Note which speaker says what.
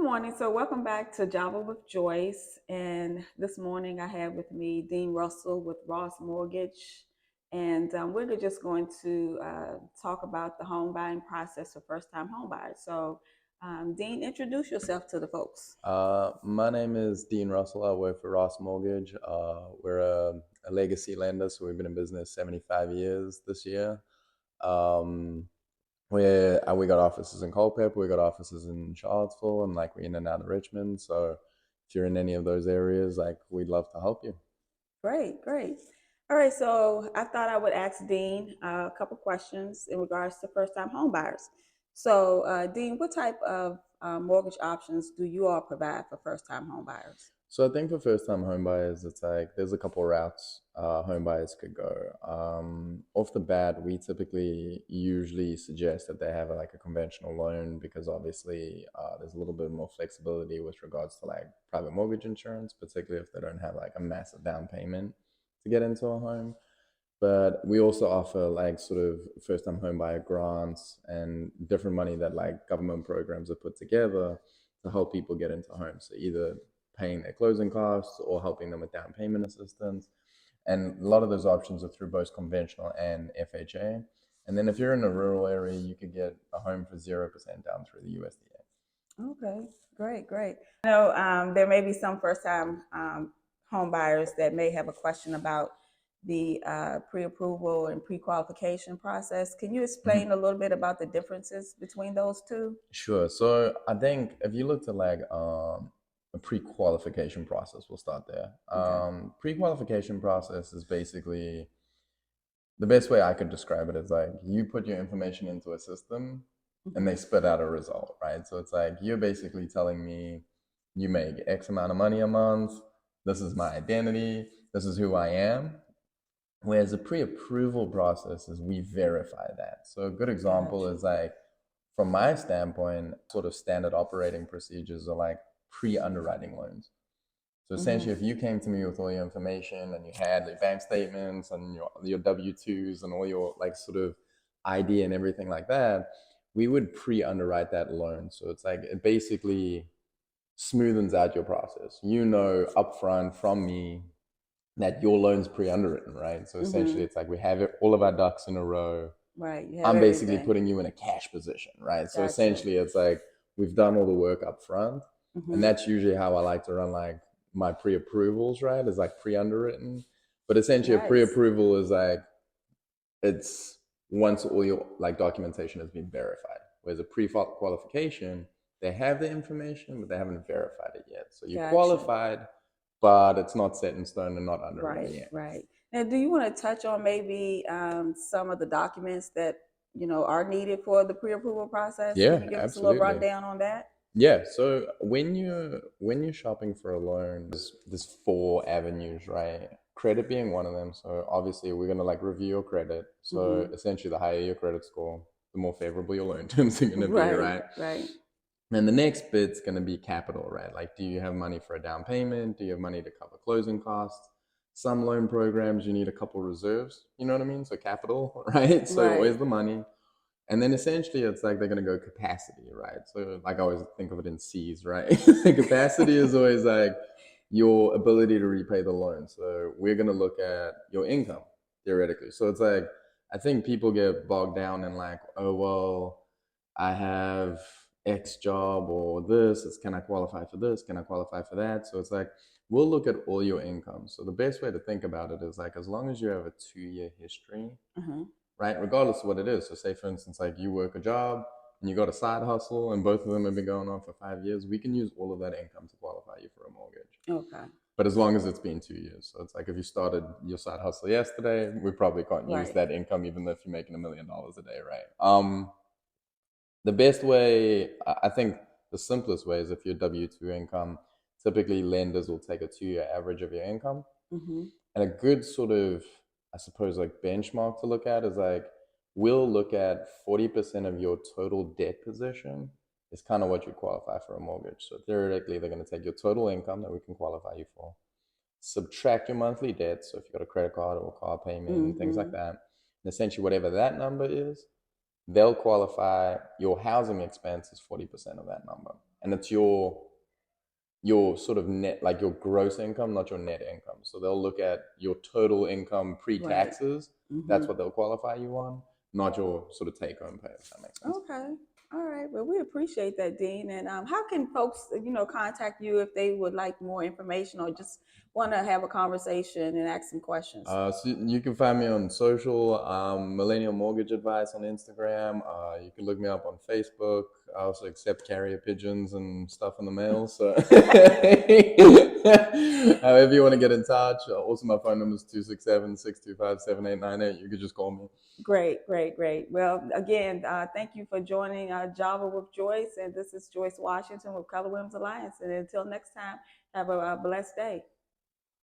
Speaker 1: morning. So welcome back to Java with Joyce. And this morning I have with me Dean Russell with Ross Mortgage. And we're just going to talk about the home buying process for first-time home buyers. So Dean, introduce yourself to the folks.
Speaker 2: My name is Dean Russell. I work for Ross Mortgage. We're a legacy lender, so we've been in business 75 years this year. Um, we got offices in Culpeper, we got offices in Charlottesville, and like we're in and out of Richmond. So if you're in any of those areas, like we'd love to help you.
Speaker 1: Great, great. All right, so I thought I would ask Dean a couple questions in regards to first-time home buyers. So, Dean, what type of mortgage options do you all provide for first-time home buyers?
Speaker 2: So I think for first-time home buyers, it's like there's a couple routes home buyers could go. Off the bat, we typically usually suggest that they have like a conventional loan because obviously there's a little bit more flexibility with regards to like private mortgage insurance, particularly if they don't have like a massive down payment to get into a home. But we also offer like sort of first-time home buyer grants and different money that like government programs have put together to help people get into homes. So either paying their closing costs or helping them with down payment assistance. And a lot of those options are through both conventional and FHA. And then if you're in a rural area, you could get a home for 0% down through the USDA.
Speaker 1: Okay, great, great. I know there may be some first-time home buyers that may have a question about the pre-approval and pre-qualification process. Can you explain a little bit about the differences between those two?
Speaker 2: Sure. So I think if you looked at like a pre-qualification process, we'll start there.
Speaker 1: Okay.
Speaker 2: Pre-qualification process is basically the best way I could describe it is like you put your information into a system and they
Speaker 1: Mhm.
Speaker 2: spit out a result, right? So it's like you're basically telling me you make X amount of money a month. This is my identity. This is who I am. Whereas a pre-approval process is we verify that. So a good example
Speaker 1: Gotcha.
Speaker 2: is like, from my standpoint, sort of standard operating procedures are like pre-underwriting loans. So essentially,
Speaker 1: Hmm.
Speaker 2: if you came to me with all your information and you had your bank statements and your W-2s and all your like sort of ID and everything like that, we would pre-underwrite that loan. So it's like it basically smoothens out your process. You know upfront from me that your loan's pre-underwritten, right? So essentially,
Speaker 1: Hmm.
Speaker 2: it's like we have it, all of our ducks in a row.
Speaker 1: Right. You have
Speaker 2: I'm basically
Speaker 1: everything.
Speaker 2: putting you in a cash position, right? So
Speaker 1: Gotcha.
Speaker 2: essentially, it's like we've done all the work up front, and
Speaker 1: Hmm.
Speaker 2: that's usually how I like to run like my pre-approvals, right? Is like pre-underwritten, but essentially, a
Speaker 1: Nice.
Speaker 2: pre-approval is like it's once all your like documentation has been verified. Whereas a pre-qualification, they have the information, but they haven't verified it yet. So you're
Speaker 1: Gotcha.
Speaker 2: qualified, but it's not set in stone and not underwritten
Speaker 1: Right,
Speaker 2: yet.
Speaker 1: right. Now, do you want to touch on maybe some of the documents that are needed for the pre-approval process? Can
Speaker 2: Yeah,
Speaker 1: you give us a little
Speaker 2: absolutely.
Speaker 1: rundown on that?
Speaker 2: Yeah, so when you're shopping for a loan, there's four avenues, right? Credit being one of them. So obviously we're gonna like review your credit. So
Speaker 1: Hmm.
Speaker 2: essentially the higher your credit score, the more favorable your loan terms are gonna be,
Speaker 1: Right,
Speaker 2: right?
Speaker 1: right.
Speaker 2: And the next bit's gonna be capital, right? Like, do you have money for a down payment? Do you have money to cover closing costs? Some loan programs you need a couple reserves, you know what I mean? So capital, right? So
Speaker 1: Right.
Speaker 2: where's the money? And then essentially it's like they're going to go capacity, right? So like I always think of it in C's, right? Capacity is always like your ability to repay the loan. So we're going to look at your income theoretically. So it's like I think people get bogged down in like, oh well, I have X job or this. It's can I qualify for this? Can I qualify for that? So it's like we'll look at all your income. So the best way to think about it is like as long as you have a 2-year history,
Speaker 1: Hmm.
Speaker 2: right? Regardless of what it is. So say for instance, like you work a job and you got a side hustle and both of them have been going on for 5 years, we can use all of that income to qualify you for a mortgage.
Speaker 1: Okay.
Speaker 2: But as long as it's been 2 years. So it's like if you started your side hustle yesterday, we probably can't use
Speaker 1: Right.
Speaker 2: that income even if you're making $1 million a day, right? The best way, I think the simplest way is if you're W-2 income, typically lenders will take a 2-year average of your income.
Speaker 1: Hmm.
Speaker 2: And a good sort of, I suppose, like benchmark to look at is like, we'll look at 40% of your total debt position is kind of what you qualify for a mortgage. So theoretically, they're going to take your total income that we can qualify you for, subtract your monthly debt. So if you've got a credit card or a car payment and things like
Speaker 1: Hmm.
Speaker 2: that, and essentially whatever that number is, they'll qualify your housing expense is 40% of that number. and it's your sort of net, like your gross income, not your net income. So they'll look at your total income
Speaker 1: Right.
Speaker 2: pre-taxes. That's what they'll qualify you on, not your sort of take-home pay, if that makes sense.
Speaker 1: Okay. All right. Well, we appreciate that, Dean. And how can folks, contact you if they would like more information or just want to have a conversation and ask some questions?
Speaker 2: So you can find me on social, Millennial Mortgage Advice on Instagram. You can look me up on Facebook. I also accept carrier pigeons and stuff in the mail. So however you want to get in touch. Also, my phone number is 267-625-7898. You could just call me.
Speaker 1: Great, great, great. Well, again, thank you for joining Java with Joyce. And this is Joyce Washington with Keller Williams Alliance. And until next time, have a blessed day.